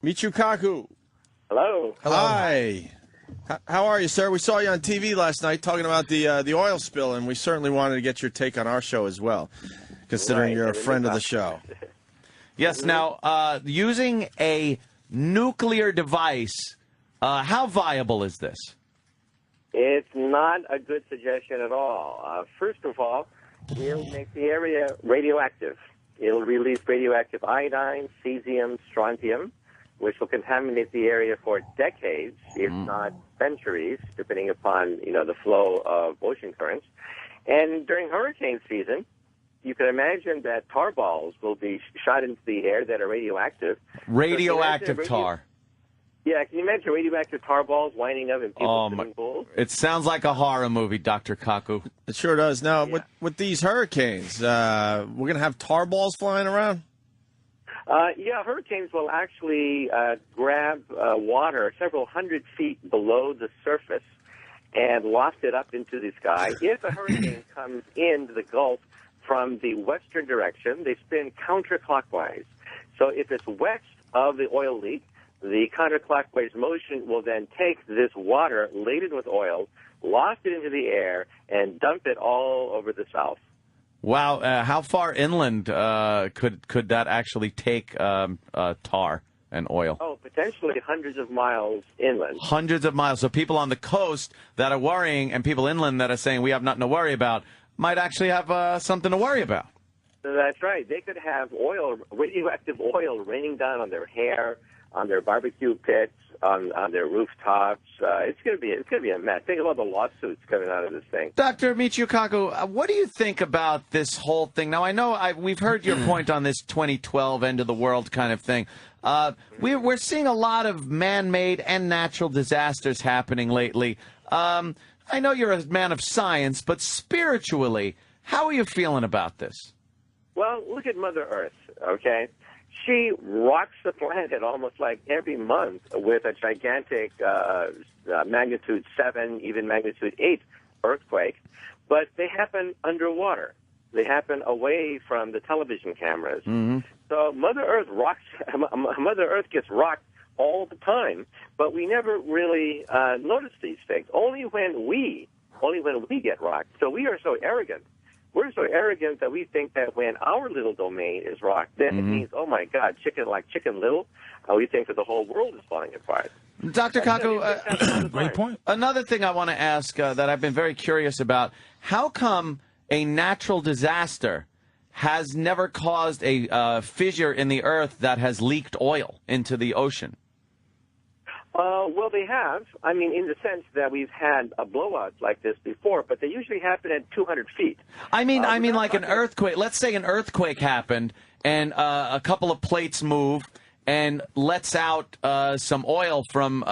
Michio Kaku. Hello. Hi. How are you, sir? We saw you on TV last night talking about the oil spill, and we certainly wanted to get your take on our show as well, considering you're a friend of the show. Yes. Now, using a nuclear device, how viable is this? It's not a good suggestion at all. First of all, it'll make the area radioactive. It'll release radioactive iodine, cesium, strontium, which will contaminate the area for decades, if not centuries, depending upon the flow of ocean currents. And during hurricane season, you can imagine that tar balls will be shot into the air that are radioactive. Radioactive tar. Yeah, can you imagine radioactive tar balls winding up in people's swimming pools? It sounds like a horror movie, Dr. Kaku. It sure does. Now, with these hurricanes, we're going to have tar balls flying around? Yeah, hurricanes will actually grab water several hundred feet below the surface and waft it up into the sky. If a hurricane comes into the Gulf from the western direction, they spin counterclockwise. So if it's west of the oil leak, the counterclockwise motion will then take this water laden with oil, waft it into the air, and dump it all over the south. Wow. How far inland could that actually take tar and oil? Oh, potentially hundreds of miles inland. Hundreds of miles. So people on the coast that are worrying and people inland that are saying we have nothing to worry about might actually have something to worry about. That's right. They could have oil, radioactive oil raining down on their hair, on their barbecue pits, on their rooftops. It's gonna be a mess. Think about the lawsuits coming out of this thing. Dr. Michio Kaku, what do you think about this whole thing? Now, I know we've heard your point on this 2012 end of the world kind of thing. We're seeing a lot of man-made and natural disasters happening lately. I know you're a man of science, but spiritually, how are you feeling about this? Well, look at Mother Earth, okay? She rocks the planet almost like every month with a gigantic magnitude 7, even magnitude 8 earthquake, but they happen underwater. They happen away from the television cameras. Mm-hmm. So Mother Earth gets rocked all the time, but we never really notice these things. Only when we get rocked. So we are so arrogant. We're so arrogant that we think that when our little domain is rocked, then it means, oh my God, Chicken Little. We think that the whole world is falling apart. Dr. Kaku, great point. Another thing I want to ask that I've been very curious about: how come a natural disaster has never caused a fissure in the earth that has leaked oil into the ocean? Well, they have. I mean, in the sense that we've had a blowout like this before, but they usually happen at 200 feet. I mean, like an earthquake. Let's say an earthquake happened, and a couple of plates move and lets out some oil from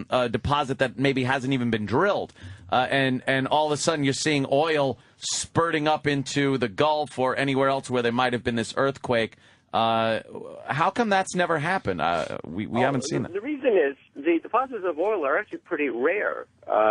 a deposit that maybe hasn't even been drilled, and all of a sudden you're seeing oil spurting up into the Gulf or anywhere else where there might have been this earthquake. How come that's never happened? We haven't seen that. The reason is the deposits of oil are actually pretty rare.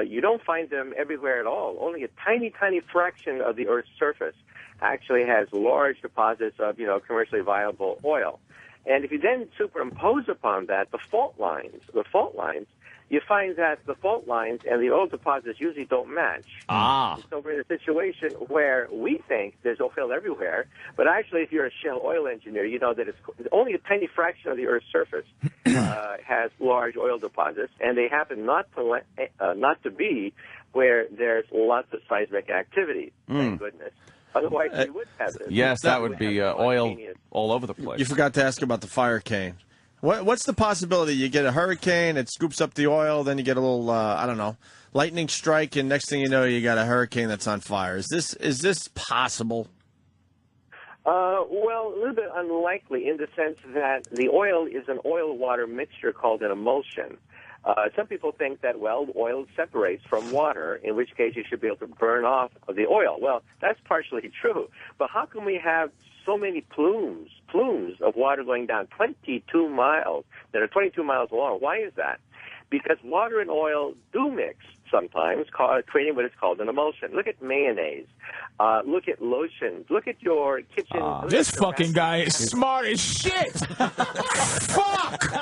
You don't find them everywhere at all. Only a tiny, tiny fraction of the Earth's surface actually has large deposits of, commercially viable oil. And if you then superimpose upon that the fault lines, you find that the fault lines and the oil deposits usually don't match. So we're in a situation where we think there's oil everywhere, but actually if you're a shale oil engineer, you know that it's only a tiny fraction of the Earth's surface has large oil deposits, and they happen not to be where there's lots of seismic activity. Thank goodness. Otherwise, we would have this. Yes, that would be oil all over the place. You forgot to ask about the fire cane. What's the possibility? You get a hurricane, it scoops up the oil, then you get a little, lightning strike, and next thing you know, you got a hurricane that's on fire. Is this possible? Well, a little bit unlikely in the sense that the oil is an oil-water mixture called an emulsion. Some people think that, oil separates from water, in which case you should be able to burn off the oil. Well, that's partially true. But how can we have so many plumes of water going down 22 miles that are 22 miles long? Why is that? Because water and oil do mix sometimes, creating what is called an emulsion. Look at mayonnaise. Look at lotions. Look at your kitchen. This fucking guy is smart as shit. Fuck!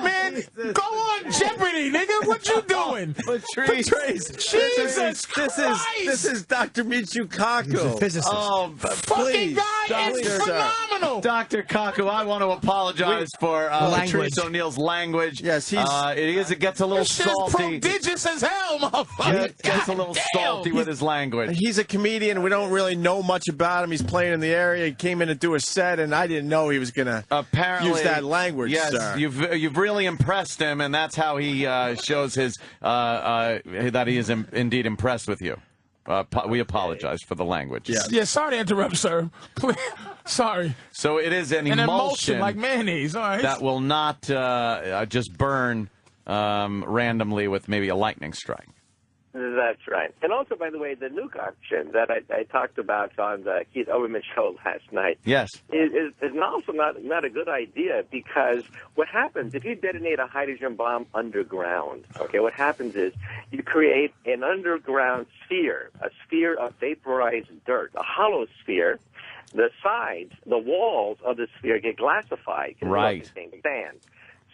Man, go on Jeopardy, nigga. What you doing? Patrice, Jesus Christ. this is Dr. Michio Kaku. He's a physicist. Oh, Fucking please, guy is Doctor. phenomenal. Dr. Kaku, I want to apologize for Language. Patrice O'Neal's language. Yes, it gets a little This shit's salty. prodigious as hell, motherfucker. Yeah, gets a little God salty damn. with his language. He's a comedian. We don't really know much about him. He's playing in the area. He came in to do a set, and I didn't know he was going to Apparently, use that language, yes, sir. you've really impressed him, and that's how he shows his that he is indeed impressed with you. We apologize for the language. Yeah. Yeah, sorry to interrupt, sir. Sorry. So it is an Emulsion like mayonnaise. All right. that will not just burn randomly with maybe a lightning strike. That's right. And also, by the way, the nuke option that I talked about on the Keith Olbermann show last night Yes. is also not a good idea, because what happens if you detonate a hydrogen bomb underground, okay, what happens is you create an underground sphere, a sphere of vaporized dirt, a hollow sphere. The sides, the walls of the sphere get glassified. Right. Sand.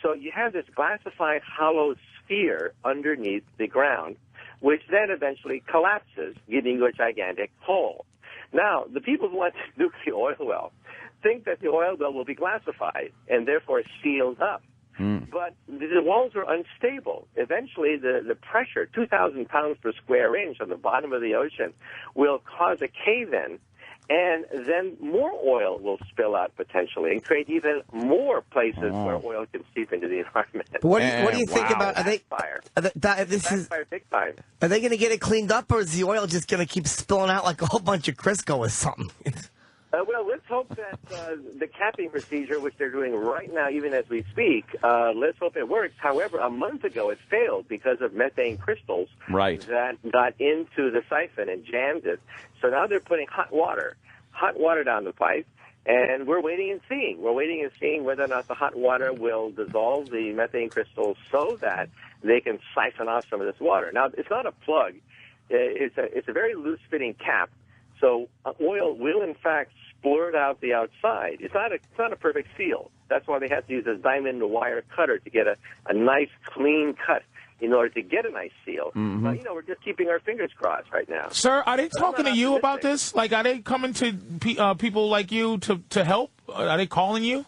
So you have this glassified hollow sphere underneath the ground, which then eventually collapses, giving you a gigantic hole. Now, the people who want to nuke the oil well think that the oil well will be glassified and therefore sealed up. But the walls are unstable. Eventually, the pressure, 2,000 pounds per square inch on the bottom of the ocean, will cause a cave-in, and then more oil will spill out potentially and create even more places where oil can seep into the environment. But what do you think about? Backfire. Backfire big time. Are they going to get it cleaned up, or is the oil just going to keep spilling out like a whole bunch of Crisco or something? Well, let's hope that the capping procedure, which they're doing right now, even as we speak, let's hope it works. However, a month ago it failed because of methane crystals that got into the siphon and jammed it. So now they're putting hot water down the pipe, and we're waiting and seeing. We're waiting and seeing whether or not the hot water will dissolve the methane crystals so that they can siphon off some of this water. Now, it's not a plug. It's a very loose-fitting cap. So oil will, in fact, splurt out the outside. It's not a perfect seal. That's why they have to use a diamond wire cutter to get a nice, clean cut in order to get a nice seal. But, we're just keeping our fingers crossed right now. Sir, are they talking to you about this? Like, are they coming to people like you to help? Are they calling you?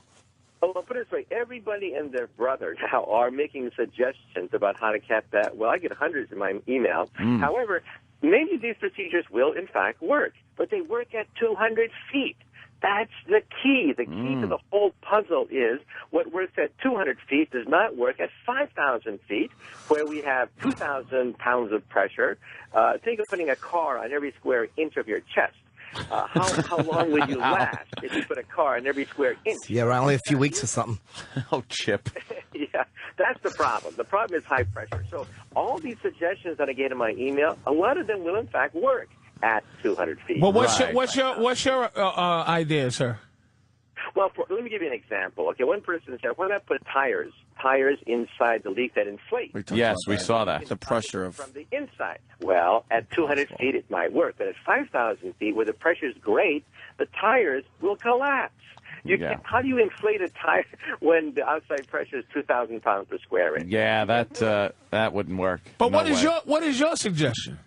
Well, I'll put it this way. Everybody and their brother now are making suggestions about how to cap that. Well, I get hundreds in my email. However, maybe these procedures will, in fact, work, but they work at 200 feet. That's the key. The key to the whole puzzle is what works at 200 feet does not work at 5,000 feet, where we have 2,000 pounds of pressure. Think of putting a car on every square inch of your chest. How long would you last if you put a car on every square inch? Yeah, only a few weeks or something. Oh, Chip. Yeah, that's the problem. The problem is high pressure. So all these suggestions that I get in my email, a lot of them will, in fact, work at 200 feet. Well, what's your idea, sir? Well, let me give you an example. Okay, one person said, why not put tires inside the leak that inflate? Yes, we saw that. The pressure of... From the inside. Well, at 200 feet it might work, but at 5,000 feet, where the pressure's great, the tires will collapse. How do you inflate a tire when the outside pressure is 2,000 pounds per square inch? Yeah, that wouldn't work. But No what is your suggestion?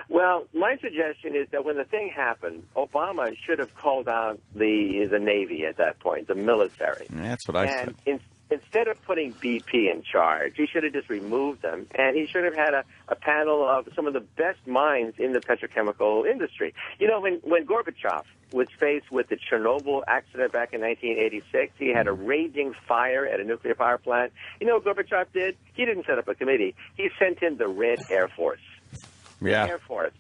Well, my suggestion is that when the thing happened, Obama should have called out the Navy at that point, the military. That's what I said. Instead of putting BP in charge, he should have just removed them, and he should have had a panel of some of the best minds in the petrochemical industry. You know, when Gorbachev was faced with the Chernobyl accident back in 1986, he had a raging fire at a nuclear power plant. You know what Gorbachev did? He didn't set up a committee. He sent in the Red Air Force. Yeah. Air Force.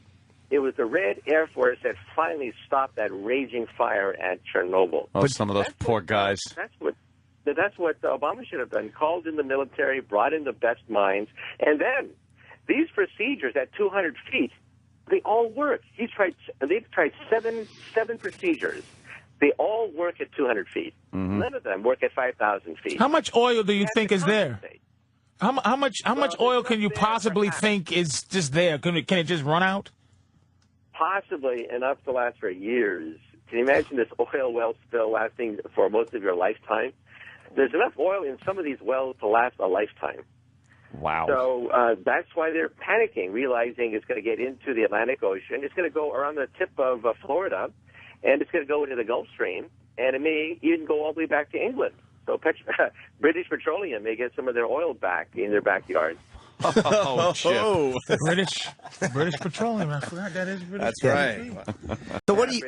It was the Red Air Force that finally stopped that raging fire at Chernobyl. Oh, some of those poor guys. That's what Obama should have done. Called in the military, brought in the best minds, and then these procedures at 200 feet, they all work. They've tried seven procedures. They all work at 200 feet. None of them work at 5,000 feet. How much oil do you think is there? How much oil can you possibly think is just there? Can it just run out? Possibly enough to last for years. Can you imagine this oil well spill lasting for most of your lifetime? there's enough oil in some of these wells to last a lifetime. Wow. So that's why they're panicking, realizing it's going to get into the Atlantic Ocean. It's going to go around the tip of Florida, and it's going to go into the Gulf Stream, and it may even go all the way back to England. So British Petroleum may get some of their oil back in their backyard. Oh, Chip. British Petroleum. I forgot that is British. That's right. So what do you